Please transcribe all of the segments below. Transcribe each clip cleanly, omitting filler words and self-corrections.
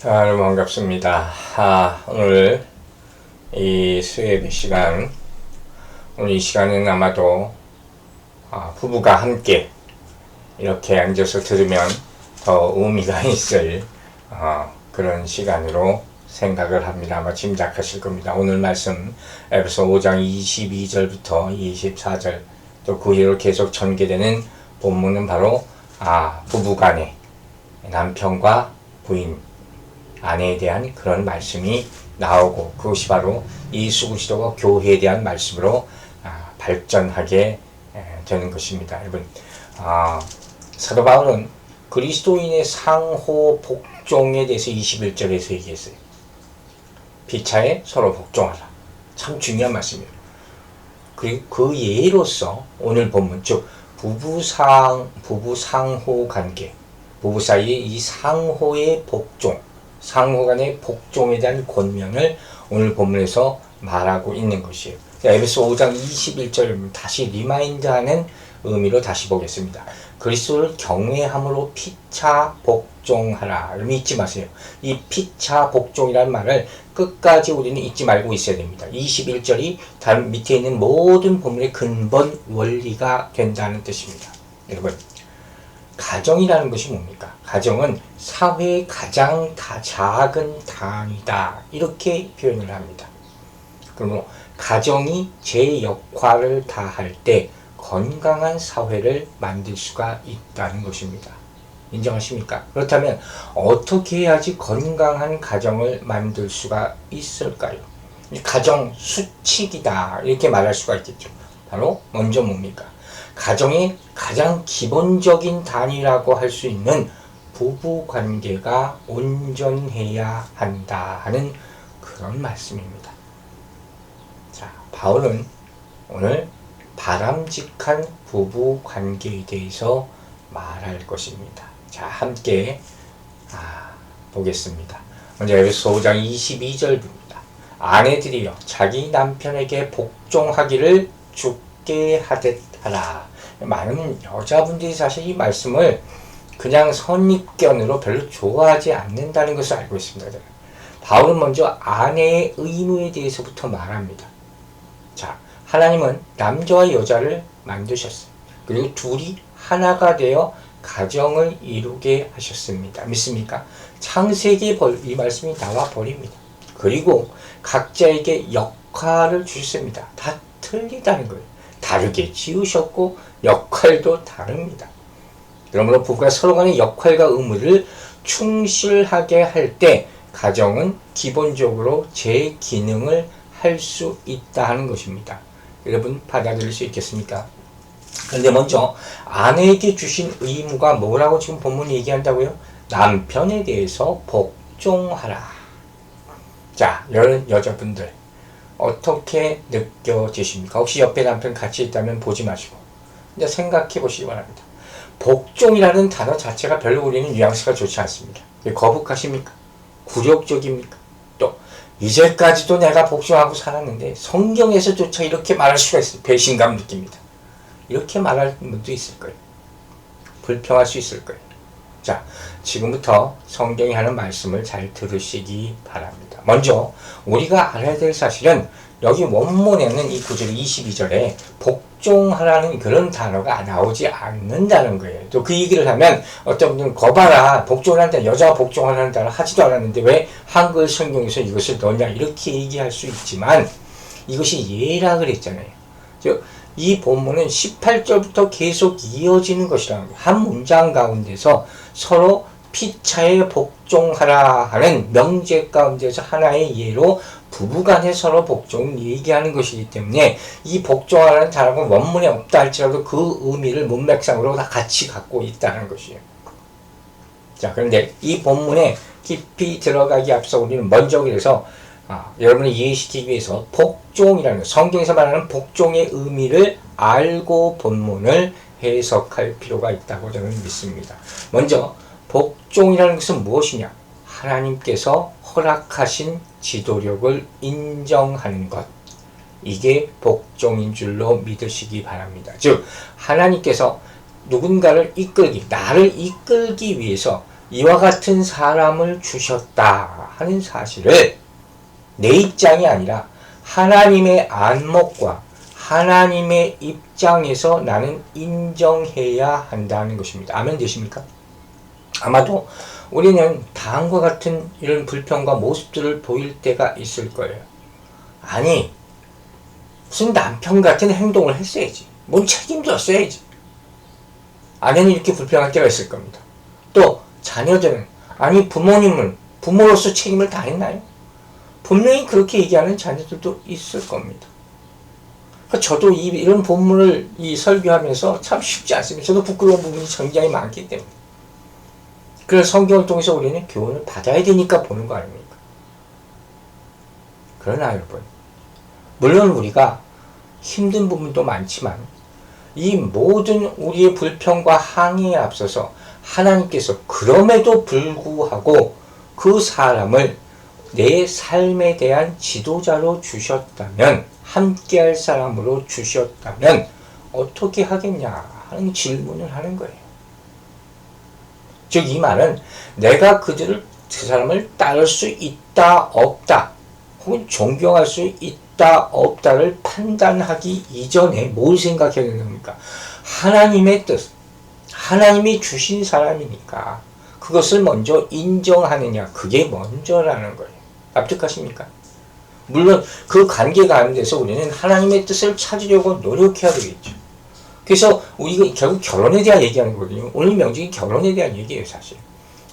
여러분 반갑습니다. 오늘 이 수요예배 시간, 오늘 이 시간은 아마도 부부가 함께 이렇게 앉아서 들으면 더 의미가 있을 그런 시간으로 생각을 합니다. 아마 짐작하실 겁니다. 오늘 말씀 에베소 5장 22절부터 24절 또 그 이후로 계속 전개되는 본문은 바로 부부간에 남편과 부인 아내에 대한 그런 말씀이 나오고, 그것이 바로 예수 그리스도와 교회에 대한 말씀으로 발전하게 되는 것입니다. 여러분, 사도 바울은 그리스도인의 상호 복종에 대해서 21절에서 얘기했어요. 피차에 서로 복종하라. 참 중요한 말씀이에요. 그리고 그 예로서 오늘 본문, 즉 부부 상호 관계, 부부 사이의 이 상호의 복종, 상호 간의 복종에 대한 권면을 오늘 본문에서 말하고 있는 것이에요. 에베소 5장 21절 다시 리마인드하는 의미로 다시 보겠습니다. 그리스도를 경외함으로 피차 복종하라. 잊지 마세요. 이 피차 복종이라는 말을 끝까지 우리는 잊지 말고 있어야 됩니다. 21절이 다른 밑에 있는 모든 본문의 근본 원리가 된다는 뜻입니다. 여러분, 가정이라는 것이 뭡니까? 가정은 사회의 가장 작은 단위다. 이렇게 표현을 합니다. 그러므로 가정이 제 역할을 다할 때 건강한 사회를 만들 수가 있다는 것입니다. 인정하십니까? 그렇다면 어떻게 해야지 건강한 가정을 만들 수가 있을까요? 가정 수칙이다. 이렇게 말할 수가 있겠죠. 바로 먼저 뭡니까? 가정의 가장 기본적인 단위라고 할 수 있는 부부 관계가 온전해야 한다 하는 그런 말씀입니다. 자, 바울은 오늘 바람직한 부부 관계에 대해서 말할 것입니다. 자, 함께 보겠습니다. 먼저 에베소 5장 22절입니다. 아내들이여 자기 남편에게 복종하기를 주께 하듯 하라. 많은 여자분들이 사실 이 말씀을 그냥 선입견으로 별로 좋아하지 않는다는 것을 알고 있습니다. 바울은 먼저 아내의 의무에 대해서부터 말합니다. 자, 하나님은 남자와 여자를 만드셨어요. 그리고 둘이 하나가 되어 가정을 이루게 하셨습니다. 믿습니까? 창세기에 이 말씀이 나와 버립니다. 그리고 각자에게 역할을 주셨습니다. 다 틀리다는 거예요. 다르게 지으셨고 역할도 다릅니다. 그러므로 부부가 서로 간의 역할과 의무를 충실하게 할 때 가정은 기본적으로 제 기능을 할 수 있다 하는 것입니다. 여러분 받아들일 수 있겠습니까? 그런데 먼저 아내에게 주신 의무가 뭐라고 지금 본문이 얘기한다고요? 남편에 대해서 복종하라. 자, 여자분들 어떻게 느껴지십니까? 혹시 옆에 남편 같이 있다면 보지 마시고 이제 생각해 보시기 바랍니다. 복종이라는 단어 자체가 별로 우리는 뉘앙스가 좋지 않습니다. 거북하십니까? 굴욕적입니까? 또 이제까지도 내가 복종하고 살았는데 성경에서조차 이렇게 말할 수가 있어요. 배신감 느낍니다. 이렇게 말할 분도 있을 거예요. 불평할 수 있을 거예요. 자, 지금부터 성경이 하는 말씀을 잘 들으시기 바랍니다. 먼저 우리가 알아야 될 사실은 여기 원문에는 이 구절 22절에 복종하라는 그런 단어가 나오지 않는다는 거예요. 또 그 얘기를 하면 어떤 분들은 거봐라, 복종을 한다, 여자가 복종하라는 단어 하지도 않았는데 왜 한글 성경에서 이것을 넣냐 이렇게 얘기할 수 있지만 이것이 예라 그랬잖아요. 즉 이 본문은 18절부터 계속 이어지는 것이라는 거예요. 한 문장 가운데서 서로 피차에 복종하라 하는 명제 가운데서 하나의 예로 부부간에 서로 복종을 얘기하는 것이기 때문에 이 복종하라는 단어가 원문에 없다 할지라도 그 의미를 문맥상으로 다 같이 갖고 있다는 것이에요. 자, 그런데 이 본문에 깊이 들어가기 앞서 우리는 먼저 그래서 여러분을 이해시키기 위해서 복종이라는 성경에서 말하는 복종의 의미를 알고 본문을 해석할 필요가 있다고 저는 믿습니다. 먼저 복종이라는 것은 무엇이냐? 하나님께서 허락하신 지도력을 인정하는 것. 이게 복종인 줄로 믿으시기 바랍니다. 즉 하나님께서 누군가를 나를 이끌기 위해서 이와 같은 사람을 주셨다 하는 사실을 내 입장이 아니라 하나님의 안목과 하나님의 입장에서 나는 인정해야 한다는 것입니다. 아멘 되십니까? 아마도 우리는 다음과 같은 이런 불평과 모습들을 보일 때가 있을 거예요. 아니, 무슨 남편 같은 행동을 했어야지. 뭔 책임졌어야지. 아내는 이렇게 불평할 때가 있을 겁니다. 또 자녀들은 아니 부모님은 부모로서 책임을 다했나요? 분명히 그렇게 얘기하는 자녀들도 있을 겁니다. 그러니까 저도 이런 본문을 설교하면서 참 쉽지 않습니다. 저도 부끄러운 부분이 굉장히 많기 때문에. 그래서 성경을 통해서 우리는 교훈을 받아야 되니까 보는 거 아닙니까? 그러나 여러분, 물론 우리가 힘든 부분도 많지만 이 모든 우리의 불평과 항의에 앞서서 하나님께서 그럼에도 불구하고 그 사람을 내 삶에 대한 지도자로 주셨다면, 함께할 사람으로 주셨다면 어떻게 하겠냐 하는 질문을 하는 거예요. 즉 이 말은 내가 그 사람을 따를 수 있다 없다 혹은 존경할 수 있다 없다를 판단하기 이전에 뭘 생각해야 되는 겁니까? 하나님의 뜻, 하나님이 주신 사람이니까 그것을 먼저 인정하느냐, 그게 먼저라는 거예요. 납득하십니까? 물론 그 관계 가운데서 우리는 하나님의 뜻을 찾으려고 노력해야 되겠죠. 그래서 우리가 결국 결혼에 대한 얘기하는 거거든요. 오늘 명칭이 결혼에 대한 얘기예요, 사실.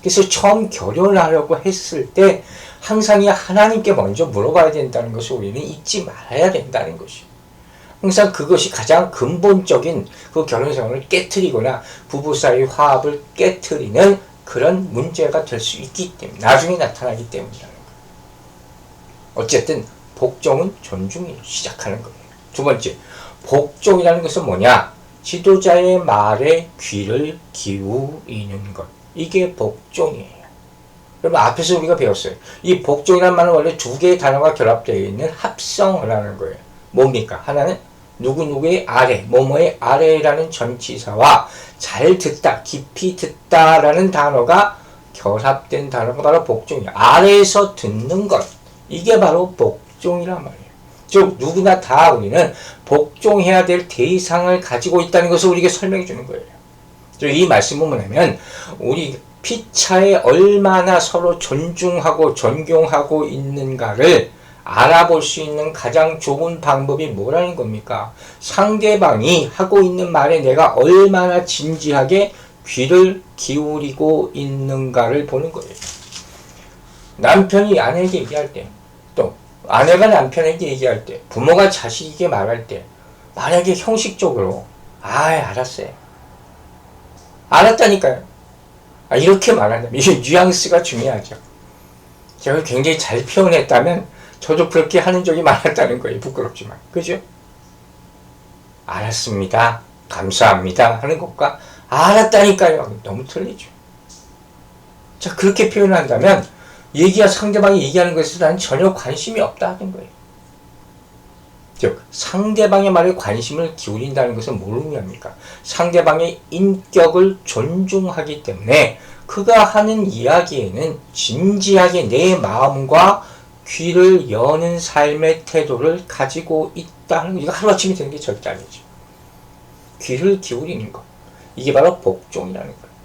그래서 처음 결혼하려고 했을 때 항상 하나님께 먼저 물어봐야 된다는 것을 우리는 잊지 말아야 된다는 것이에요. 항상 그것이 가장 근본적인 그 결혼 생활을 깨트리거나 부부 사이 화합을 깨트리는 그런 문제가 될 수 있기 때문에, 나중에 나타나기 때문이라는 거예요. 어쨌든 복종은 존중으로 시작하는 거예요. 두 번째, 복종이라는 것은 뭐냐? 지도자의 말에 귀를 기울이는 것. 이게 복종이에요. 여러분 앞에서 우리가 배웠어요. 이 복종이라는 말은 원래 두 개의 단어가 결합되어 있는 합성어라는 거예요. 뭡니까? 하나는 누구누구의 아래, 뭐뭐의 아래라는 전치사와 잘 듣다, 깊이 듣다라는 단어가 결합된 단어가 바로 복종이에요. 아래에서 듣는 것. 이게 바로 복종이란 말이에요. 즉 누구나 다 우리는 복종해야 될 대상을 가지고 있다는 것을 우리에게 설명해 주는 거예요. 이 말씀은 뭐냐면 우리 피차에 얼마나 서로 존중하고 존경하고 있는가를 알아볼 수 있는 가장 좋은 방법이 뭐라는 겁니까? 상대방이 하고 있는 말에 내가 얼마나 진지하게 귀를 기울이고 있는가를 보는 거예요. 남편이 아내에게 얘기할 때, 또 아내가 남편에게 얘기할 때, 부모가 자식에게 말할 때, 만약에 형식적으로 알았어요. 알았다니까요. 이렇게 말한다면, 이게 뉘앙스가 중요하죠. 제가 굉장히 잘 표현했다면 저도 그렇게 하는 적이 많았다는 거예요. 부끄럽지만. 그죠? 알았습니다. 감사합니다. 하는 것과 알았다니까요. 너무 틀리죠. 자, 그렇게 표현한다면 상대방이 얘기하는 것에 난 전혀 관심이 없다 하는 거예요. 즉 상대방의 말에 관심을 기울인다는 것은 뭘 의미합니까? 상대방의 인격을 존중하기 때문에 그가 하는 이야기에는 진지하게 내 마음과 귀를 여는 삶의 태도를 가지고 있다는 거. 이거 하루아침에 되는 게 절대 아니죠. 귀를 기울이는 것. 이게 바로 복종이라는 거예요.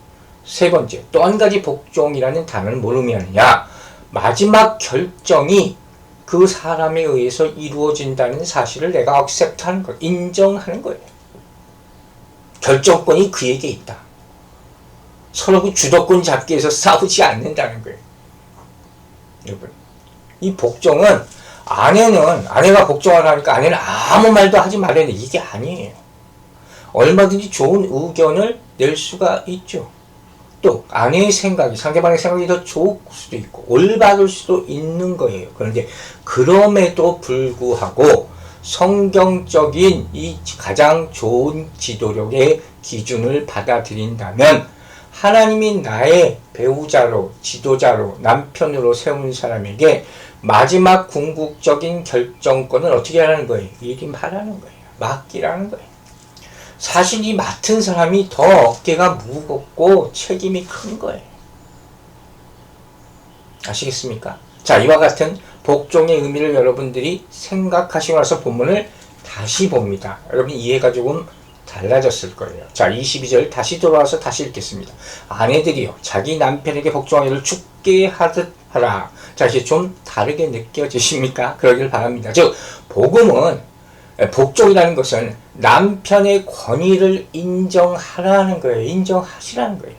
세 번째, 또 한 가지 복종이라는 단어는 뭘 의미하느냐? 마지막 결정이 그 사람에 의해서 이루어진다는 사실을 내가 accept하는 거예요. 인정하는 거예요. 결정권이 그에게 있다. 서로 그 주도권 잡기 위해서 싸우지 않는다는 거예요. 여러분, 이 복종은 아내가 복종을 하니까 아내는 아무 말도 하지 말아야 돼. 이게 아니에요. 얼마든지 좋은 의견을 낼 수가 있죠. 또 아내의 생각이, 상대방의 생각이 더 좋을 수도 있고 올바를 수도 있는 거예요. 그런데 그럼에도 불구하고 성경적인 이 가장 좋은 지도력의 기준을 받아들인다면 하나님이 나의 배우자로, 지도자로, 남편으로 세운 사람에게 마지막 궁극적인 결정권을 어떻게 하라는 거예요? 미리 말하는 거예요. 맡기라는 거예요. 사실 이 맡은 사람이 더 어깨가 무겁고 책임이 큰 거예요. 아시겠습니까? 자, 이와 같은 복종의 의미를 여러분들이 생각하시고 나서 본문을 다시 봅니다. 여러분 이해가 조금 달라졌을 거예요. 자, 22절 다시 돌아와서 다시 읽겠습니다. 아내들이여 자기 남편에게 복종하기를 죽게 하듯 하라. 자, 이제 좀 다르게 느껴지십니까? 그러길 바랍니다. 즉 복음은, 복종이라는 것은 남편의 권위를 인정하라는 거예요. 인정하시라는 거예요.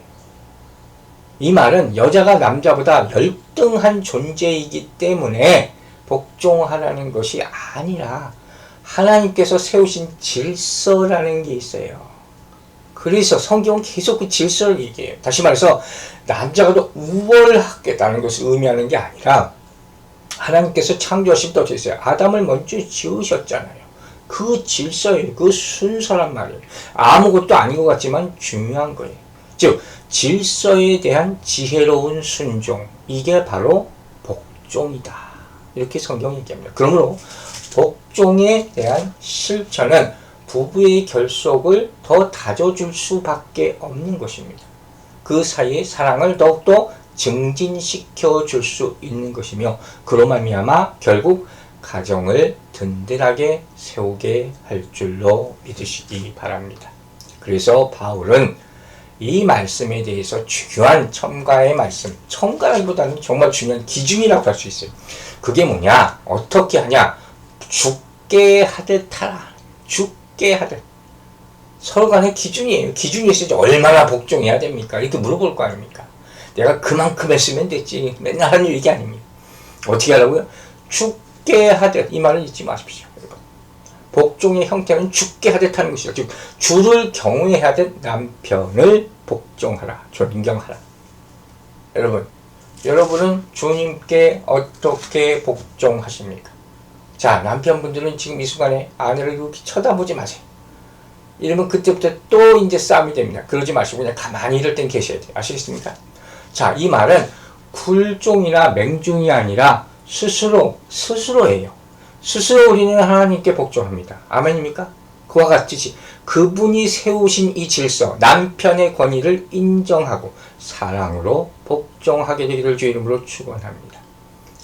이 말은 여자가 남자보다 열등한 존재이기 때문에 복종하라는 것이 아니라 하나님께서 세우신 질서라는 게 있어요. 그래서 성경은 계속 그 질서를 얘기해요. 다시 말해서 남자가 더 우월하겠다는 것을 의미하는 게 아니라 하나님께서 창조하실 때 어떻게 했어요? 아담을 먼저 지으셨잖아요. 그 질서예요. 그 순서란 말이에요. 아무것도 아닌 것 같지만 중요한 거예요. 즉 질서에 대한 지혜로운 순종, 이게 바로 복종이다. 이렇게 성경이 얘기합니다. 그러므로 복종에 대한 실천은 부부의 결속을 더 다져줄 수밖에 없는 것입니다. 그 사이의 사랑을 더욱더 증진시켜 줄 수 있는 것이며 그로 말미암아 결국 가정을 든든하게 세우게 할 줄로 믿으시기 바랍니다. 그래서 바울은 이 말씀에 대해서 중요한 첨가의 말씀, 첨가라기보다는 정말 중요한 기준이라고 할 수 있어요. 그게 뭐냐? 어떻게 하냐? 죽게 하듯 하라. 죽게 하듯. 서로 간의 기준이에요. 기준이 있어야지 얼마나 복종해야 됩니까? 이렇게 물어볼 거 아닙니까? 내가 그만큼 했으면 됐지. 맨날 하는 얘기 아닙니다. 어떻게 하라고요? 죽게 하듯. 이 말을 잊지 마십시오. 여러분. 복종의 형태는 죽게 하듯 하는 것이죠. 즉 주를 경외하듯 남편을 복종하라. 존경하라. 여러분은 주님께 어떻게 복종하십니까? 자, 남편분들은 지금 이 순간에 아내를 이렇게 쳐다보지 마세요. 이러면 그때부터 또 이제 싸움이 됩니다. 그러지 마시고 그냥 가만히 이럴 땐 계셔야 돼요. 아시겠습니까? 자, 이 말은 굴종이나 맹종이 아니라 스스로예요. 스스로 우리는 하나님께 복종합니다. 아멘입니까? 그와 같이 그분이 세우신 이 질서, 남편의 권위를 인정하고 사랑으로 복종하게 되기를 주 이름으로 축원합니다.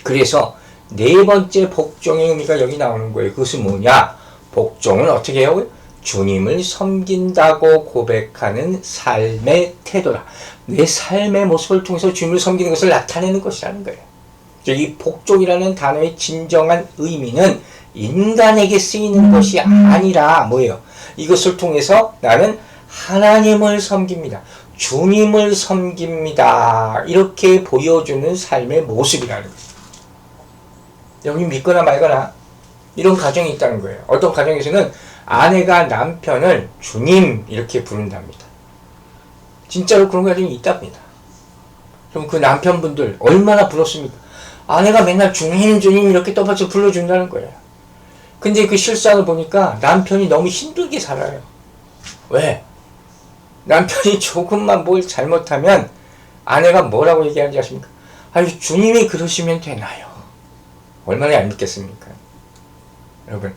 그래서 네 번째 복종의 의미가 여기 나오는 거예요. 그것은 뭐냐? 복종은 어떻게 해요? 주님을 섬긴다고 고백하는 삶의 태도라. 내 삶의 모습을 통해서 주님을 섬기는 것을 나타내는 것이라는 거예요. 이 복종이라는 단어의 진정한 의미는 인간에게 쓰이는 것이 아니라 뭐예요? 이것을 통해서 나는 하나님을 섬깁니다. 주님을 섬깁니다. 이렇게 보여주는 삶의 모습이라는 거예요. 여러분이 믿거나 말거나 이런 가정이 있다는 거예요. 어떤 가정에서는 아내가 남편을 주님 이렇게 부른답니다. 진짜로 그런 가정이 있답니다. 그럼 그 남편분들 얼마나 부럽습니까? 아내가 맨날 주님 이렇게 떠받쳐 불러준다는 거예요. 근데 그 실상을 보니까 남편이 너무 힘들게 살아요. 왜? 남편이 조금만 뭘 잘못하면 아내가 뭐라고 얘기하는지 아십니까? 아유, 주님이 그러시면 되나요? 얼마나 얄밉겠습니까? 여러분,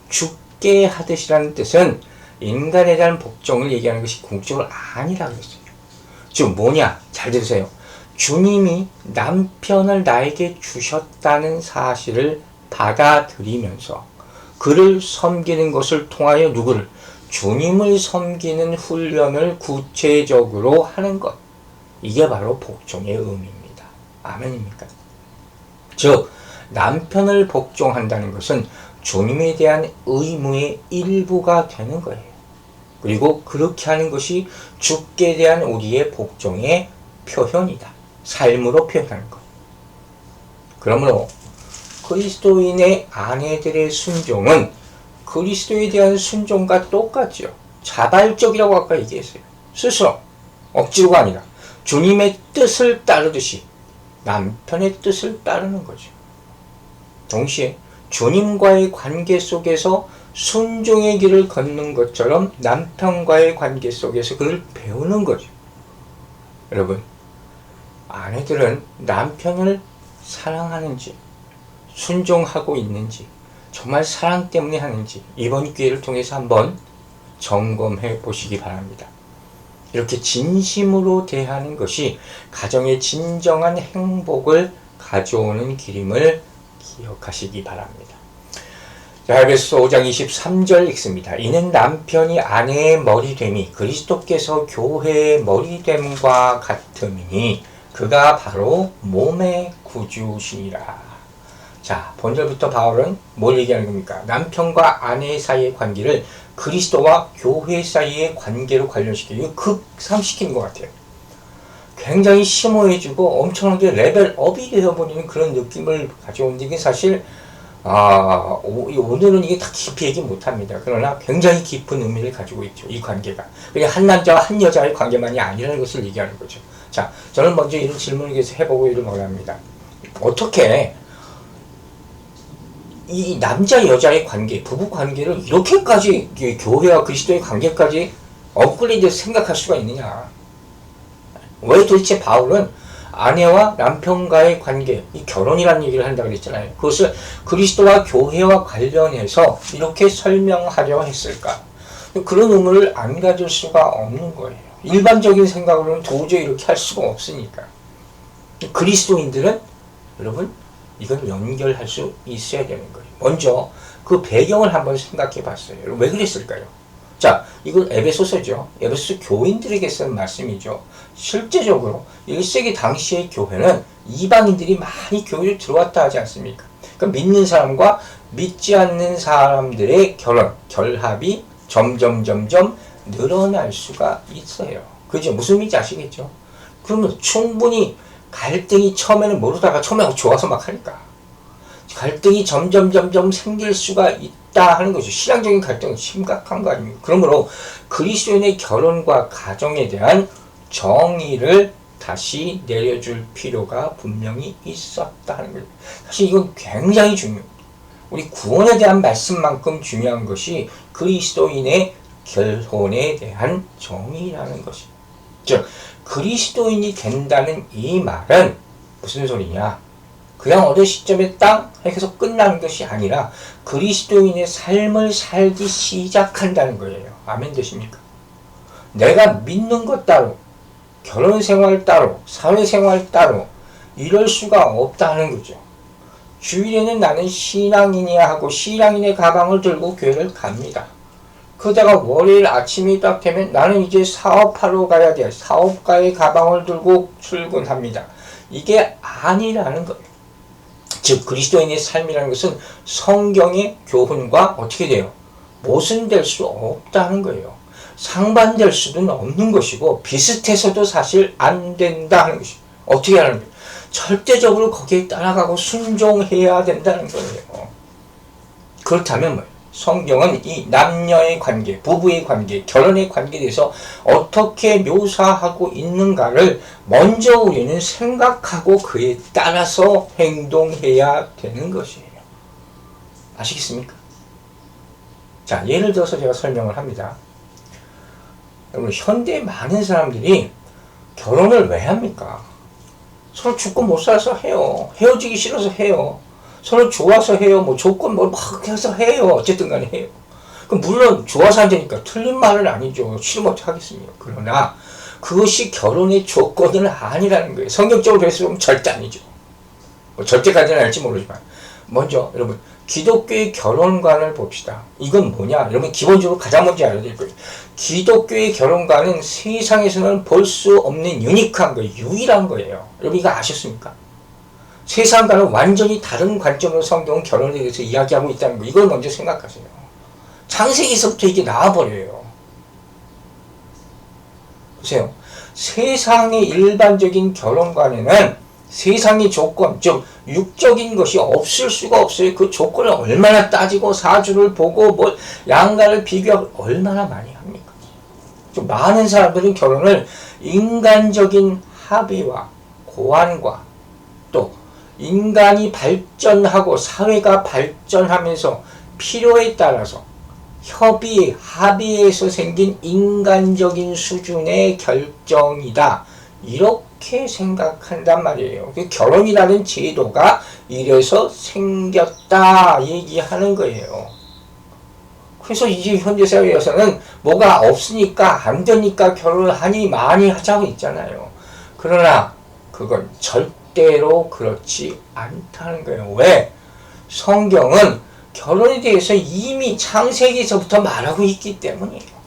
죽게 하듯이라는 뜻은 인간에 대한 복종을 얘기하는 것이 궁극적으로 아니라고 했어요. 즉 뭐냐? 잘 들으세요. 주님이 남편을 나에게 주셨다는 사실을 받아들이면서 그를 섬기는 것을 통하여 누구를? 주님을 섬기는 훈련을 구체적으로 하는 것. 이게 바로 복종의 의미입니다. 아멘입니까? 즉 남편을 복종한다는 것은 주님에 대한 의무의 일부가 되는 거예요. 그리고 그렇게 하는 것이 주께 대한 우리의 복종의 표현이다. 삶으로 표현하는 것. 그러므로 그리스도인의 아내들의 순종은 그리스도에 대한 순종과 똑같죠. 자발적이라고 아까 얘기했어요. 스스로, 억지로가 아니라 주님의 뜻을 따르듯이 남편의 뜻을 따르는 거죠. 동시에 주님과의 관계 속에서 순종의 길을 걷는 것처럼 남편과의 관계 속에서 그를 배우는 거죠. 여러분, 아내들은 남편을 사랑하는지 순종하고 있는지 정말 사랑 때문에 하는지 이번 기회를 통해서 한번 점검해 보시기 바랍니다. 이렇게 진심으로 대하는 것이 가정의 진정한 행복을 가져오는 길임을 기억하시기 바랍니다. 자, 에베소서 5장 23절 읽습니다. 이는 남편이 아내의 머리됨이 그리스도께서 교회의 머리됨과 같음이니 그가 바로 몸의 구주시니라. 자, 본절부터 바울은 뭘 얘기하는 겁니까? 남편과 아내 사이의 관계를 그리스도와 교회 사이의 관계로 관련시키고 극상시키는 것 같아요. 굉장히 심오해지고 엄청나게 레벨업이 되어버리는 그런 느낌을 가져오는데 이게 사실 오늘은 이게 다 깊이 얘기 못합니다. 그러나 굉장히 깊은 의미를 가지고 있죠. 이 관계가. 그냥 한 남자와 한 여자의 관계만이 아니라는 것을 얘기하는 거죠. 자, 저는 먼저 이런 질문을 계속 해보고 이를 말합니다. 어떻게 이 남자 여자의 관계, 부부 관계를 이렇게까지 교회와 그리스도의 관계까지 업그레이드해서 생각할 수가 있느냐? 왜 도대체 바울은 아내와 남편과의 관계, 이 결혼이라는 얘기를 한다고 그랬잖아요. 그것을 그리스도와 교회와 관련해서 이렇게 설명하려 했을까? 그런 의무를 안 가질 수가 없는 거예요. 일반적인 생각으로는 도저히 이렇게 할 수가 없으니까. 그리스도인들은 여러분 이걸 연결할 수 있어야 되는 거예요. 먼저 그 배경을 한번 생각해 봤어요. 왜 그랬을까요? 자, 이건 에베소서죠. 에베소 교인들에게 쓴 말씀이죠. 실제적으로 1세기 당시의 교회는 이방인들이 많이 교회에 들어왔다 하지 않습니까? 그러니까 믿는 사람과 믿지 않는 사람들의 결합이 점점 늘어날 수가 있어요. 그죠? 무슨 의미인지 아시겠죠? 그러면 충분히 갈등이 처음에는 모르다가 처음에 좋아서 막 하니까 갈등이 점점 생길 수가 있다 하는 거죠. 신앙적인 갈등은 심각한 거 아닙니까? 그러므로 그리스도인의 결혼과 가정에 대한 정의를 다시 내려줄 필요가 분명히 있었다 하는 거예요. 사실 이건 굉장히 중요해요. 우리 구원에 대한 말씀만큼 중요한 것이 그리스도인의 결혼에 대한 정의라는 것입니다. 즉 그리스도인이 된다는 이 말은 무슨 소리냐? 그냥 어느 시점에 딱 해서 끝나는 것이 아니라 그리스도인의 삶을 살기 시작한다는 거예요. 아멘 되십니까? 내가 믿는 것 따로, 결혼생활 따로, 사회생활 따로 이럴 수가 없다는 거죠. 주일에는 나는 신앙인이야 하고 신앙인의 가방을 들고 교회를 갑니다. 그러다가 월요일 아침이 딱 되면 나는 이제 사업하러 가야 돼. 사업가의 가방을 들고 출근합니다. 이게 아니라는 거예요. 즉 그리스도인의 삶이라는 것은 성경의 교훈과 어떻게 돼요? 모순될 수 없다는 거예요. 상반될 수는 없는 것이고 비슷해서도 사실 안 된다는 것이에요. 어떻게 하는 거예요? 절대적으로 거기에 따라가고 순종해야 된다는 거예요. 그렇다면 뭐예요? 성경은 이 남녀의 관계, 부부의 관계, 결혼의 관계에 대해서 어떻게 묘사하고 있는가를 먼저 우리는 생각하고 그에 따라서 행동해야 되는 것이에요. 아시겠습니까? 자, 예를 들어서 제가 설명을 합니다. 여러분, 현대 많은 사람들이 결혼을 왜 합니까? 서로 죽고 못 살아서 해요. 헤어지기 싫어서 해요. 서로 좋아서 해요. 뭐 조건 뭐 막 해서 해요. 어쨌든 간에 해요. 그럼 물론 좋아서 한다니까 틀린 말은 아니죠. 싫으면 어떻게 하겠습니까? 그러나 그것이 결혼의 조건은 아니라는 거예요. 성경적으로 해서 절대 아니죠. 뭐 절대까지는 알지 모르지만 먼저 여러분 기독교의 결혼관을 봅시다. 이건 뭐냐? 여러분 기본적으로 가장 먼저 알아야 될 거예요. 기독교의 결혼관은 세상에서는 볼 수 없는 유니크한 거예요. 유일한 거예요. 여러분 이거 아셨습니까? 세상과는 완전히 다른 관점으로 성경은 결혼에 대해서 이야기하고 있다는 거. 이걸 먼저 생각하세요. 창세기에서부터 이게 나와버려요. 보세요. 세상의 일반적인 결혼관에는 세상의 조건, 즉 육적인 것이 없을 수가 없어요. 그 조건을 얼마나 따지고 사주를 보고 뭐 양가를 비교하고 얼마나 많이 합니까? 좀 많은 사람들은 결혼을 인간적인 합의와 고안과 또 인간이 발전하고 사회가 발전하면서 필요에 따라서 협의, 합의에서 생긴 인간적인 수준의 결정이다. 이렇게 생각한단 말이에요. 결혼이라는 제도가 이래서 생겼다 얘기하는 거예요. 그래서 이제 현대사회에서는 뭐가 없으니까 안 되니까 결혼을 하니 많이 하자고 있잖아요. 그러나 그건 절대로 그렇지 않다는 거예요. 왜? 성경은 결혼에 대해서 이미 창세기에서부터 말하고 있기 때문이에요.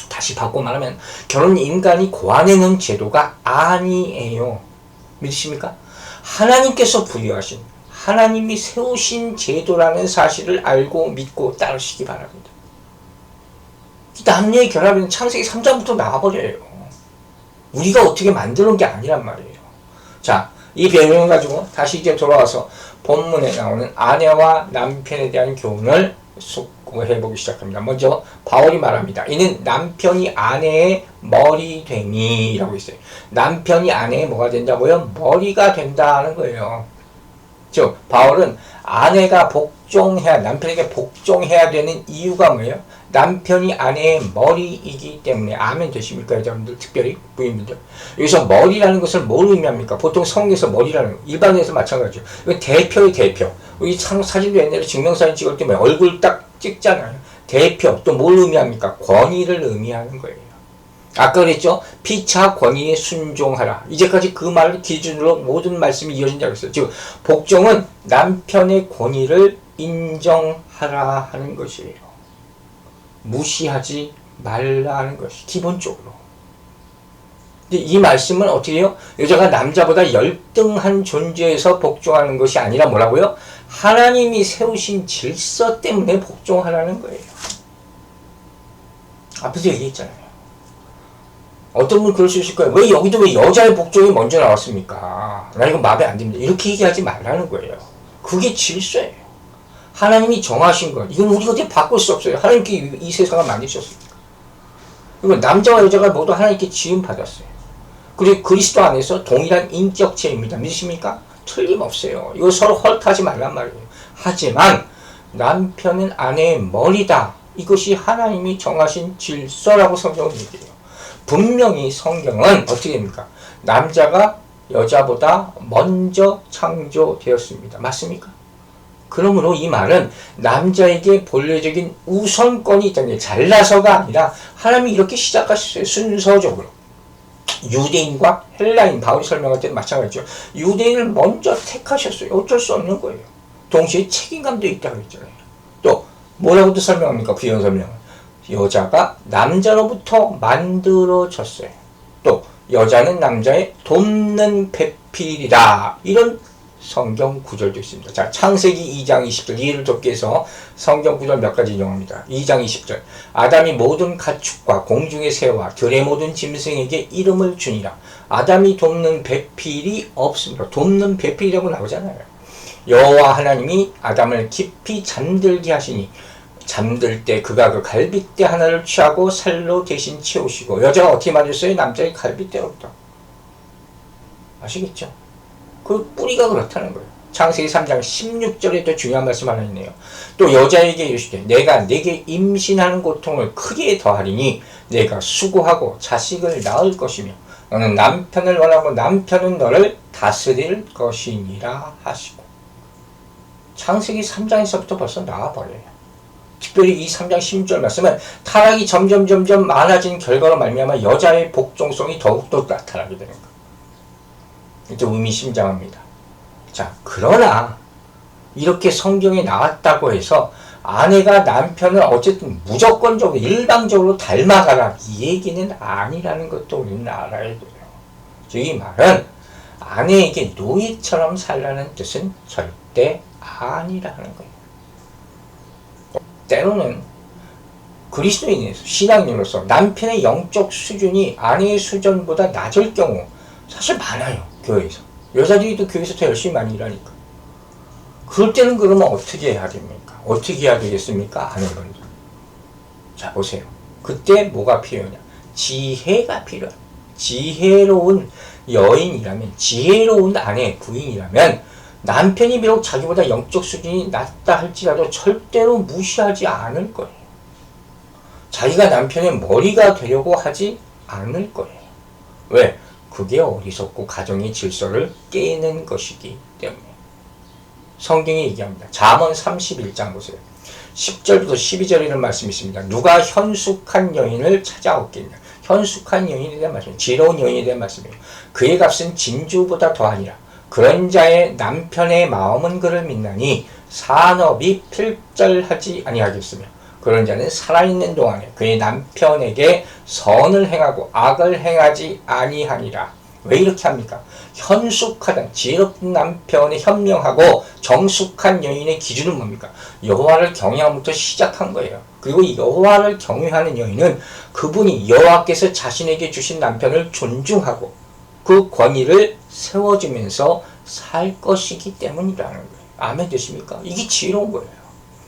다시 바꿔 말하면 결혼은 인간이 고안해놓은 제도가 아니에요. 믿으십니까? 하나님께서 부여하신, 하나님이 세우신 제도라는 사실을 알고 믿고 따르시기 바랍니다. 남녀의 결합은 창세기 3장부터 나와버려요. 우리가 어떻게 만들어 놓은 게 아니란 말이에요. 자, 이 배경을 가지고 다시 이제 돌아와서 본문에 나오는 아내와 남편에 대한 교훈을 숙고해보기 시작합니다. 먼저 바울이 말합니다. 이는 남편이 아내의 머리됨이라고 있어요. 남편이 아내의 뭐가 된다고요? 머리가 된다는 거예요. 즉 바울은 아내가 남편에게 복종해야 되는 이유가 뭐예요? 남편이 아내의 머리이기 때문에. 아멘 되십니까? 여자분들, 특별히 부인분들. 여기서 머리라는 것을 뭘 의미합니까? 보통 성경에서 머리라는 거, 일반에서 마찬가지죠. 이건 대표의 대표. 우리 사진도 옛날에 증명사진 찍을 때 얼굴 딱 찍잖아요. 대표. 또 뭘 의미합니까? 권위를 의미하는 거예요. 아까 그랬죠? 피차 권위에 순종하라. 이제까지 그 말을 기준으로 모든 말씀이 이어진다고 했어요. 즉 복종은 남편의 권위를 인정하라 하는 것이에요. 무시하지 말라는 것이 기본적으로. 근데 이 말씀은 어떻게 해요? 여자가 남자보다 열등한 존재에서 복종하는 것이 아니라 뭐라고요? 하나님이 세우신 질서 때문에 복종하라는 거예요. 앞에서 얘기했잖아요. 어떤 분은 그럴 수 있을 거예요. 왜 여기도 왜 여자의 복종이 먼저 나왔습니까? 나 이거 마음에 안 듭니다. 이렇게 얘기하지 말라는 거예요. 그게 질서예요. 하나님이 정하신 것. 이건 우리가 어떻게 바꿀 수 없어요. 하나님께 이 세상을 만드셨습니다. 그리고 남자와 여자가 모두 하나님께 지음 받았어요. 그리고 그리스도 안에서 동일한 인격체입니다. 믿으십니까? 틀림없어요. 이거 서로 헐타지 말란 말이에요. 하지만 남편은 아내의 머리다. 이것이 하나님이 정하신 질서라고 성경은 얘기해요. 분명히 성경은 어떻게 됩니까? 남자가 여자보다 먼저 창조되었습니다. 맞습니까? 그러므로 이 말은 남자에게 본래적인 우선권이 있다는 게 잘나서가 아니라 하나님이 이렇게 시작하셨어요. 순서적으로. 유대인과 헬라인, 바울이 설명할 때도 마찬가지죠. 유대인을 먼저 택하셨어요. 어쩔 수 없는 거예요. 동시에 책임감도 있다고 했잖아요. 또 뭐라고도 설명합니까? 부연 설명은. 여자가 남자로부터 만들어졌어요. 또 여자는 남자의 돕는 배필이다. 이런 성경 구절도 있습니다. 자, 창세기 2장 20절 이해를 돕기 위해서 성경 구절 몇 가지 인용합니다. 2장 20절 아담이 모든 가축과 공중의 새와 들의 모든 짐승에게 이름을 주니라. 아담이 돕는 배필이 없습니다. 돕는 배필이라고 나오잖아요. 여호와 하나님이 아담을 깊이 잠들게 하시니 잠들 때 그가 그 갈빗대 하나를 취하고 살로 대신 채우시고. 여자가 어떻게 만들었어요? 남자의 갈빗대로부터. 아시겠죠? 그 뿌리가 그렇다는 거예요. 창세기 3장 16절에 또 중요한 말씀 하나 있네요. 또 여자에게 이르시되 내가 네게 임신하는 고통을 크게 더하리니 내가 수고하고 자식을 낳을 것이며 너는 남편을 원하고 남편은 너를 다스릴 것이니라 하시고. 창세기 3장에서부터 벌써 나와버려요. 특별히 이 3장 16절 말씀은 타락이 점점 많아진 결과로 말미암아 여자의 복종성이 더욱더 나타나게 되는 거예요. 또 의미심장합니다. 자, 그러나 이렇게 성경에 나왔다고 해서 아내가 남편을 어쨌든 무조건적으로 일방적으로 닮아가라 이 얘기는 아니라는 것도 우리는 알아야 돼요. 즉 이 말은 아내에게 노예처럼 살라는 뜻은 절대 아니라는 거예요. 때로는 그리스도인에서 신앙인으로서 남편의 영적 수준이 아내의 수준보다 낮을 경우 사실 많아요. 교회에서. 여자들이 또 교회에서 더 열심히 많이 일하니까. 그럴 때는 그러면 어떻게 해야 됩니까? 어떻게 해야 되겠습니까? 아내분들. 자, 보세요. 그때 뭐가 필요하냐? 지혜가 필요해요. 지혜로운 여인이라면, 지혜로운 아내, 부인이라면 남편이 비록 자기보다 영적 수준이 낮다 할지라도 절대로 무시하지 않을 거예요. 자기가 남편의 머리가 되려고 하지 않을 거예요. 왜? 그게 어리석고 가정의 질서를 깨는 것이기 때문에. 성경이 얘기합니다. 잠언 31장 보세요. 10절부터 12절에 이런 말씀이 있습니다. 누가 현숙한 여인을 찾아오겠냐. 현숙한 여인에 대한 말씀이에요. 지혜로운 여인에 대한 말씀이에요. 그의 값은 진주보다 더하니라. 그런 자의 남편의 마음은 그를 믿나니 산업이 필절하지 아니하겠으며 그런 자는 살아있는 동안에 그의 남편에게 선을 행하고 악을 행하지 아니하니라. 왜 이렇게 합니까? 현숙하던 지혜롭은 남편에 현명하고 정숙한 여인의 기준은 뭡니까? 여호와를 경외함부터 시작한 거예요. 그리고 여호와를 경외하는 여인은 그분이 여호와께서 자신에게 주신 남편을 존중하고 그 권위를 세워주면서 살 것이기 때문이라는 거예요. 아멘 되십니까? 이게 지혜로운 거예요.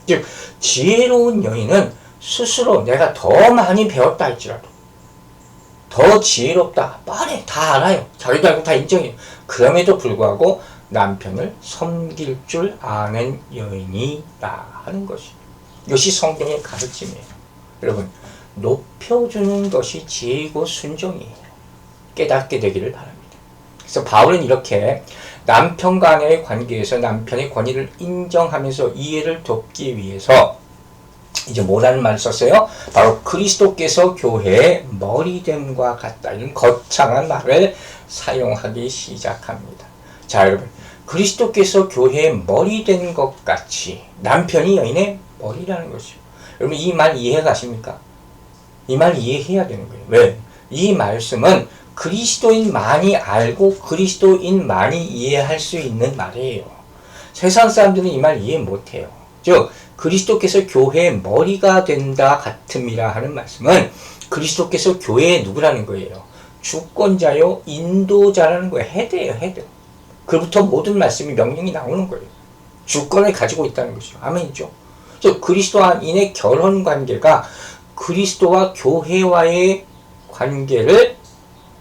즉 지혜로운 여인은 스스로 내가 더 많이 배웠다 할지라도 더 지혜롭다, 뻔해, 다 알아요. 자기도 알고 다 인정해요. 그럼에도 불구하고 남편을 섬길 줄 아는 여인이다 하는 것이 이것이 성경의 가르침이에요. 여러분 높여주는 것이 지혜이고 순종이에요. 깨닫게 되기를 바랍니다. 그래서 바울은 이렇게 남편과 아내의 관계에서 남편의 권위를 인정하면서 이해를 돕기 위해서 이제 뭐라는 말을 썼어요? 바로 그리스도께서 교회의 머리됨과 같다. 이런 거창한 말을 사용하기 시작합니다. 자, 여러분. 그리스도께서 교회의 머리된 것 같이 남편이 여인의 머리라는 것이죠. 여러분, 이 말 이해 가십니까? 이 말 이해해야 되는 거예요. 왜? 이 말씀은 그리스도인만이 알고 그리스도인만이 이해할 수 있는 말이에요. 세상 사람들은 이 말 이해 못해요. 즉 그리스도께서 교회의 머리가 된다 같음이라 하는 말씀은 그리스도께서 교회의 누구라는 거예요? 주권자요 인도자라는 거예요. 헤드예요. 헤드. 그로부터 모든 말씀이 명령이 나오는 거예요. 주권을 가지고 있다는 것이죠. 아멘이죠. 즉 그리스도인의 결혼 관계가 그리스도와 교회와의 관계를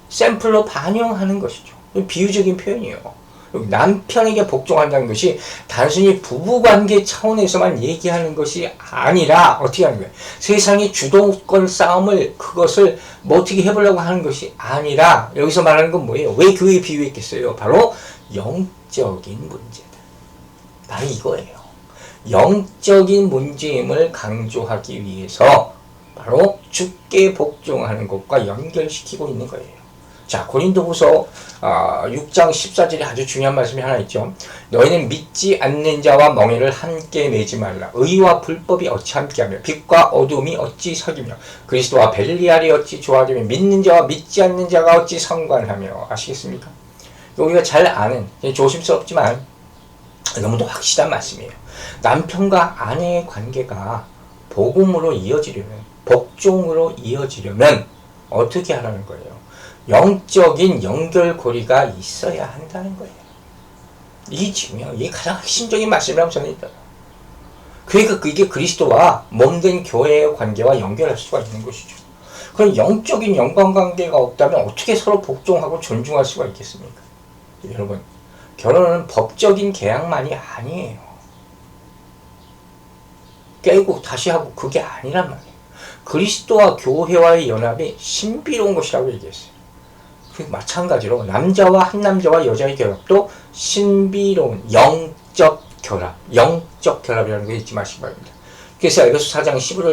샘플로 반영하는 것이죠. 비유적인 표현이에요. 남편에게 복종한다는 것이 단순히 부부관계 차원에서만 얘기하는 것이 아니라 어떻게 하는 거예요? 세상의 주도권 싸움을 그것을 뭐 어떻게 해보려고 하는 것이 아니라 여기서 말하는 건 뭐예요? 왜 교회에 비유했겠어요? 바로 영적인 문제다. 바로 이거예요. 영적인 문제임을 강조하기 위해서 바로 주께 복종하는 것과 연결시키고 있는 거예요. 자, 고린도후서 6장 14절에 아주 중요한 말씀이 하나 있죠. 너희는 믿지 않는 자와 멍에를 함께 매지 말라. 의와 불법이 어찌 함께하며 빛과 어둠이 어찌 사귀며 그리스도와 벨리알이 어찌 조화되며 믿는 자와 믿지 않는 자가 어찌 상관하며. 아시겠습니까? 우리가 잘 아는 조심스럽지만 너무도 확실한 말씀이에요. 남편과 아내의 관계가 복음으로 이어지려면, 복종으로 이어지려면 어떻게 하라는 거예요? 영적인 연결고리가 있어야 한다는 거예요. 이게 중요해요. 이게 가장 핵심적인 말씀이라고 저는 있다. 그러니까 이게 그리스도와 몸된 교회의 관계와 연결할 수가 있는 것이죠. 그럼 영적인 연관관계가 없다면 어떻게 서로 복종하고 존중할 수가 있겠습니까? 여러분, 결혼은 법적인 계약만이 아니에요. 깨고 다시 하고 그게 아니란 말이에요. 그리스도와 교회와의 연합이 신비로운 것이라고 얘기했어요. 마찬가지로 남자와 한 남자와 여자의 결합도 신비로운 영적 결합이라는 거 잊지 마시기 바랍니다. 그래서 에베소 4장 15절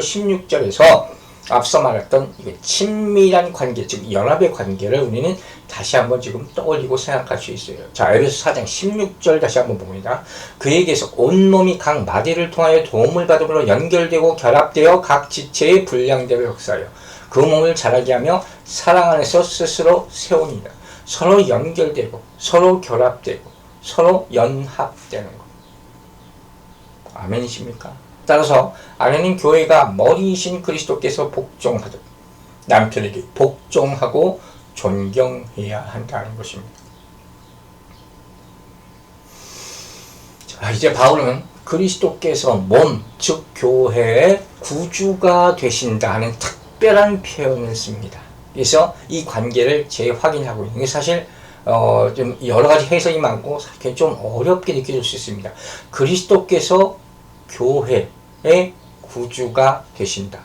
16절에서 앞서 말했던 이게 친밀한 관계, 즉 연합의 관계를 우리는 다시 한번 지금 떠올리고 생각할 수 있어요. 자, 에베소 4장 16절 다시 한번 봅니다. 그에게서 온몸이 각 마디를 통하여 도움을 받음으로 연결되고 결합되어 각 지체의 분량대로 역사하여 그 몸을 자라게 하며 사랑 안에서 스스로 세웁니다. 서로 연결되고 서로 결합되고 서로 연합되는 것. 아멘이십니까? 따라서 아내는 교회가 머리이신 그리스도께서 복종하듯 남편에게 복종하고 존경해야 한다는 것입니다. 자, 이제 바울은 그리스도께서 몸, 즉 교회의 구주가 되신다 하는 특별한 표현을 씁니다. 그래서 이 관계를 재확인하고 있는 게 사실 좀 여러 가지 해석이 많고 좀 어렵게 느껴질 수 있습니다. 그리스도께서 교회의 구주가 되신다.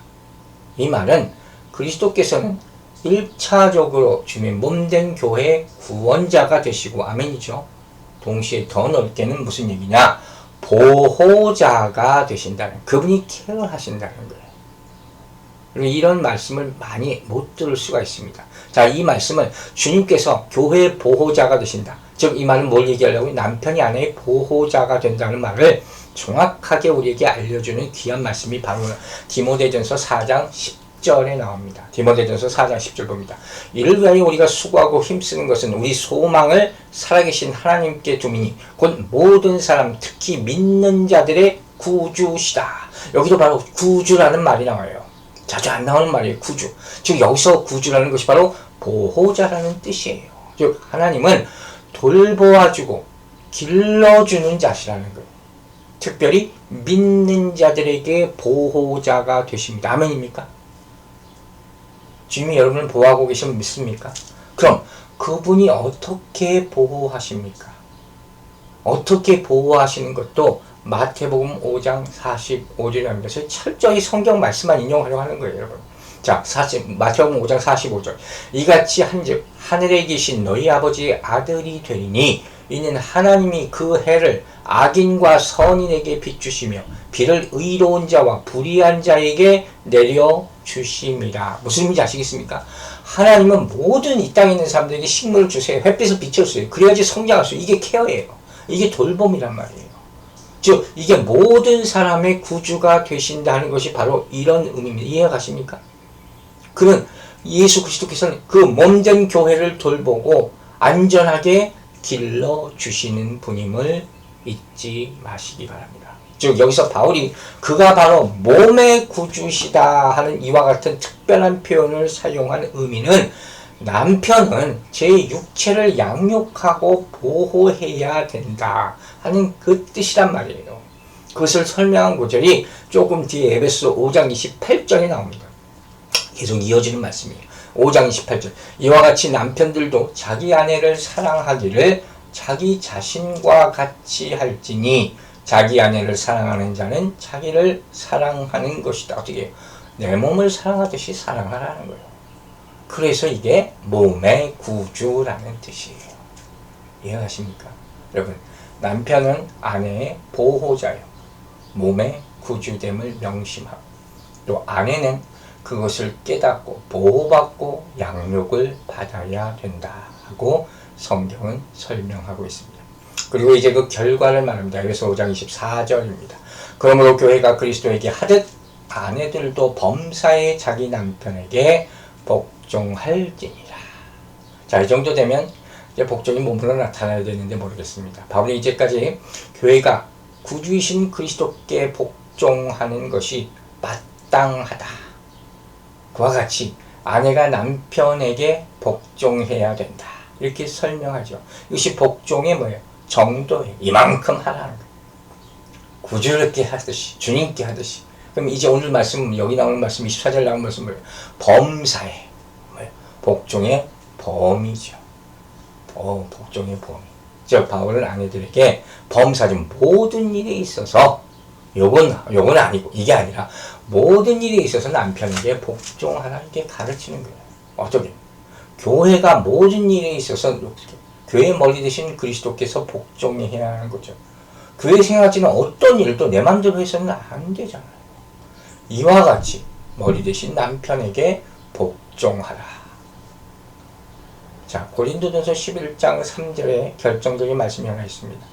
이 말은 그리스도께서는 1차적으로 주님 몸된 교회의 구원자가 되시고 아멘이죠. 동시에 더 넓게는 무슨 얘기냐? 보호자가 되신다는, 그분이 케어하신다는 거예요. 그리고 이런 말씀을 많이 못 들을 수가 있습니다. 자, 이 말씀은 주님께서 교회의 보호자가 되신다. 즉, 이 말은 뭘 얘기하려고? 남편이 아내의 보호자가 된다는 말을 정확하게 우리에게 알려주는 귀한 말씀이 바로 디모데전서 4장 10절에 나옵니다. 디모데전서 4장 10절 봅니다. 이를 위하여 우리가 수고하고 힘쓰는 것은 우리 소망을 살아계신 하나님께 두미니 곧 모든 사람, 특히 믿는 자들의 구주시다. 여기도 바로 구주라는 말이 나와요. 자주 안 나오는 말이에요. 구주. 즉 여기서 구주라는 것이 바로 보호자라는 뜻이에요. 즉 하나님은 돌보아주고 길러주는 자시라는 거예요. 특별히 믿는 자들에게 보호자가 되십니다. 아멘입니까? 주님이 여러분을 보호하고 계시면 믿습니까? 그럼 그분이 어떻게 보호하십니까? 어떻게 보호하시는 것도 마태복음 5장 45절이라는 것을 철저히 성경 말씀만 인용하려고 하는 거예요, 여러분. 자, 마태복음 5장 45절. 이같이 한즉 하늘에 계신 너희 아버지의 아들이 되리니 이는 하나님이 그 해를 악인과 선인에게 비추시며 비를 의로운 자와 불의한 자에게 내려 주심이라. 무슨 의미인지 아시겠습니까? 하나님은 모든 이 땅에 있는 사람들에게 식물을 주세요. 햇빛을 비춰주세요. 그래야지 성장할 수 있어요. 이게 케어예요. 이게 돌봄이란 말이에요. 즉 이게 모든 사람의 구주가 되신다는 것이 바로 이런 의미입니다. 이해가십니까? 그는 예수 그리스도께서는 그 몸된 교회를 돌보고 안전하게 길러주시는 분임을 잊지 마시기 바랍니다. 즉 여기서 바울이 그가 바로 몸의 구주시다 하는 이와 같은 특별한 표현을 사용한 의미는 남편은 제 육체를 양육하고 보호해야 된다 하는 그 뜻이란 말이에요. 그것을 설명한 구절이 조금 뒤에 에베소 5장 28절에 나옵니다. 계속 이어지는 말씀이에요. 5장 28절. 이와 같이 남편들도 자기 아내를 사랑하기를 자기 자신과 같이 할지니 자기 아내를 사랑하는 자는 자기를 사랑하는 것이다. 어떻게 해요? 내 몸을 사랑하듯이 사랑하라는 거예요. 그래서 이게 몸의 구주라는 뜻이에요. 이해하십니까? 여러분, 남편은 아내의 보호자요. 몸의 구주됨을 명심하고 또 아내는 그것을 깨닫고 보호받고 양육을 받아야 된다 하고 성경은 설명하고 있습니다. 그리고 이제 그 결과를 말합니다. 에베소 5장 24절입니다. 그러므로 교회가 그리스도에게 하듯 아내들도 범사에 자기 남편에게 복종할지니라. 자, 이 정도 되면 이제 복종이 몸으로 나타나야 되는데 모르겠습니다. 바울이 이제까지 교회가 구주이신 그리스도께 복종하는 것이 마땅하다. 그와 같이 아내가 남편에게 복종해야 된다. 이렇게 설명하죠. 이것이 복종의 뭐예요? 정도예요. 이만큼 하라는 거예요. 구주롭게 하듯이, 주님께 하듯이. 그럼 이제 오늘 말씀, 여기 나오는 말씀, 24절 나오는 말씀 뭐예요? 범사에, 뭐예요? 복종의 범이죠. 복종의 범위. 즉 바울은 아내들에게 범사중 모든 일에 있어서 요건 아니고 이게 아니라 모든 일에 있어서 남편에게 복종하라는 게 가르치는 거예요. 어떻게? 교회가 모든 일에 있어서 교회 머리 대신 그리스도께서 복종해야 하는 거죠. 교회 생활지는 어떤 일도 내 맘대로 해서는 안 되잖아요. 이와 같이 머리 대신 남편에게 복종하라. 자, 고린도전서 11장 3절에 결정적인 말씀이 하나 있습니다.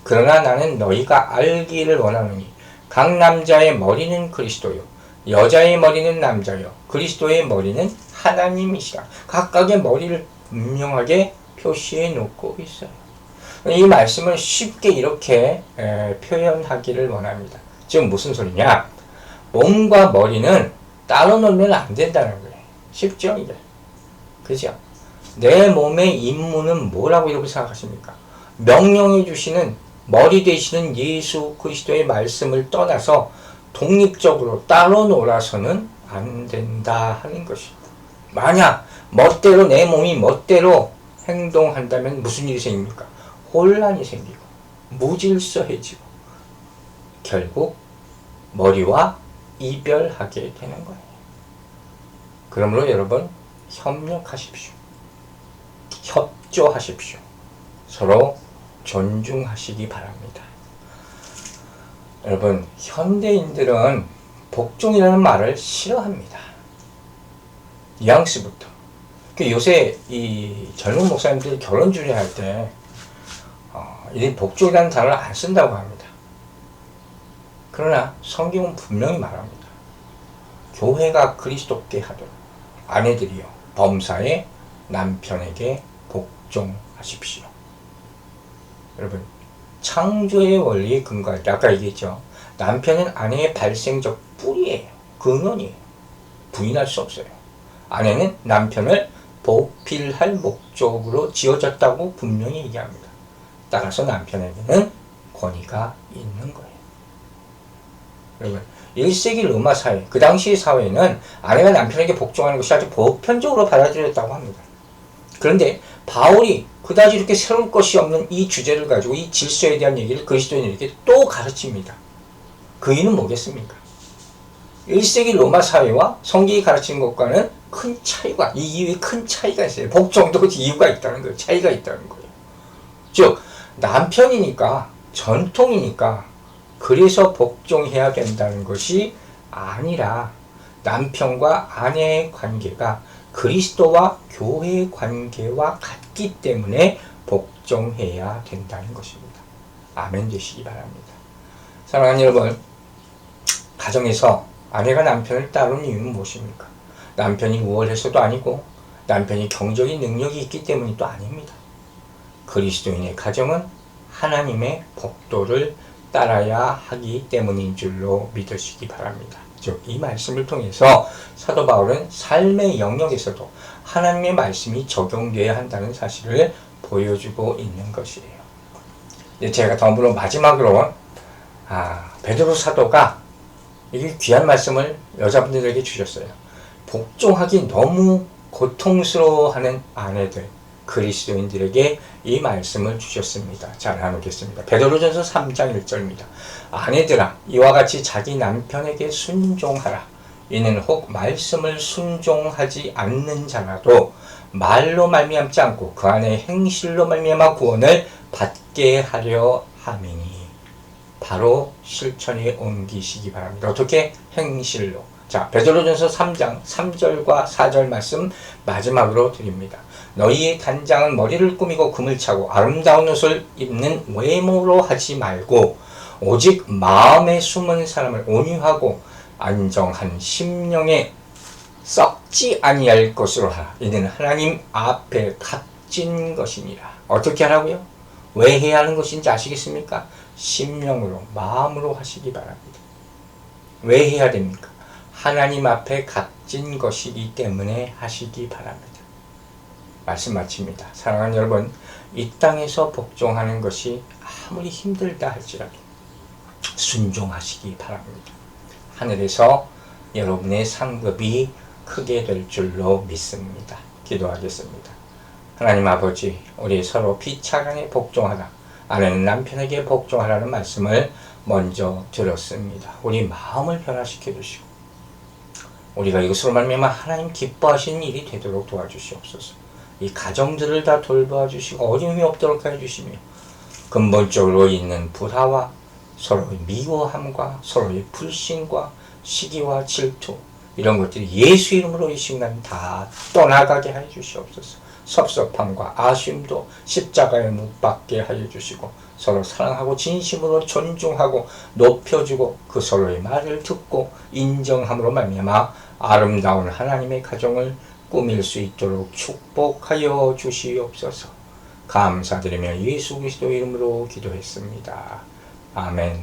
그러나 나는 너희가 알기를 원하노니 각 남자의 머리는 그리스도요 여자의 머리는 남자요 그리스도의 머리는 하나님이시라. 각각의 머리를 분명하게 표시해 놓고 있어요. 이 말씀을 쉽게 이렇게 표현하기를 원합니다. 지금 무슨 소리냐? 몸과 머리는 따로 놀면 안 된다는 거예요. 쉽죠? 이게. 그죠? 내 몸의 임무는 뭐라고 이렇게 생각하십니까? 명령해 주시는 머리 되시는 예수 그리스도의 말씀을 떠나서 독립적으로 따로 놀아서는 안 된다 하는 것입니다. 만약 멋대로 내 몸이 멋대로 행동한다면 무슨 일이 생깁니까? 혼란이 생기고 무질서해지고 결국 머리와 이별하게 되는 거예요. 그러므로 여러분 협력하십시오. 협조하십시오. 서로 존중하시기 바랍니다. 여러분, 현대인들은 복종이라는 말을 싫어합니다. 뉘앙스부터. 요새 이 젊은 목사님들이 결혼 주례할 때 이 복종이라는 단어를 안 쓴다고 합니다. 그러나 성경은 분명히 말합니다. 교회가 그리스도께 하도록 아내들이여 범사에 남편에게 복종하십시오. 여러분, 창조의 원리에 근거할 때 아까 얘기했죠. 남편은 아내의 발생적 뿌리예요. 근원이에요. 부인할 수 없어요. 아내는 남편을 보필할 목적으로 지어졌다고 분명히 얘기합니다. 따라서 남편에게는 권위가 있는 거예요. 여러분, 1세기 로마 사회, 그 당시 사회는 아내가 남편에게 복종하는 것이 아주 보편적으로 받아들였다고 합니다. 그런데 바울이 그다지 이렇게 새로울 것이 없는 이 주제를 가지고 이 질서에 대한 얘기를 그리스도인에게 또 가르칩니다. 그 이유는 뭐겠습니까? 1세기 로마 사회와 성경이 가르치는 것과는 큰 차이가, 이 이유에 큰 차이가 있어요. 복종도 이유가 있다는 거예요. 차이가 있다는 거예요. 즉, 남편이니까, 전통이니까, 그래서 복종해야 된다는 것이 아니라 남편과 아내의 관계가 그리스도와 교회의 관계와 같기 때문에 복종해야 된다는 것입니다. 아멘 되시기 바랍니다. 사랑하는 여러분, 가정에서 아내가 남편을 따르는 이유는 무엇입니까? 남편이 우월해서도 아니고 남편이 경제적인 능력이 있기 때문이 또 아닙니다. 그리스도인의 가정은 하나님의 법도를 따라야 하기 때문인 줄로 믿으시기 바랍니다. 즉, 이 말씀을 통해서 사도 바울은 삶의 영역에서도 하나님의 말씀이 적용되어야 한다는 사실을 보여주고 있는 것이에요. 제가 더불어 마지막으로 베드로 사도가 이 귀한 말씀을 여자분들에게 주셨어요. 복종하기 너무 고통스러워하는 아내들, 그리스도인들에게 이 말씀을 주셨습니다. 잘 나누겠습니다. 베드로전서 3장 1절입니다. 아내들아, 이와 같이 자기 남편에게 순종하라. 이는 혹 말씀을 순종하지 않는 자라도 말로 말미암지 않고 그 안에 행실로 말미암아 구원을 받게 하려 함이니 바로 실천에 옮기시기 바랍니다. 어떻게? 행실로. 자, 베드로전서 3장 3절과 4절 말씀 마지막으로 드립니다. 너희의 단장은 머리를 꾸미고 금을 차고 아름다운 옷을 입는 외모로 하지 말고 오직 마음에 숨은 사람을 온유하고 안정한 심령에 썩지 아니할 것으로 하라. 이는 하나님 앞에 값진 것이니라. 어떻게 하라고요? 왜 해야 하는 것인지 아시겠습니까? 심령으로, 마음으로 하시기 바랍니다. 왜 해야 됩니까? 하나님 앞에 값진 것이기 때문에 하시기 바랍니다. 말씀 마칩니다. 사랑하는 여러분, 이 땅에서 복종하는 것이 아무리 힘들다 할지라도 순종하시기 바랍니다. 하늘에서 여러분의 상급이 크게 될 줄로 믿습니다. 기도하겠습니다. 하나님 아버지, 우리 서로 비차간에 복종하라, 아내는 남편에게 복종하라는 말씀을 먼저 들었습니다. 우리 마음을 변화시켜 주시고 우리가 이것으로 말미암아 하나님 기뻐하시는 일이 되도록 도와주시옵소서. 이 가정들을 다 돌봐 주시고 어려움이 없도록 해주시며 근본적으로 있는 불화와 서로의 미워함과 서로의 불신과 시기와 질투, 이런 것들이 예수 이름으로 이 시간 다 떠나가게 하여 주시옵소서. 섭섭함과 아쉬움도 십자가에 못 박게 하여 주시고 서로 사랑하고 진심으로 존중하고 높여주고 그 서로의 말을 듣고 인정함으로 말미암아 아름다운 하나님의 가정을 꾸밀 수 있도록 축복하여 주시옵소서. 감사드리며 예수 그리스도 이름으로 기도했습니다. 아멘.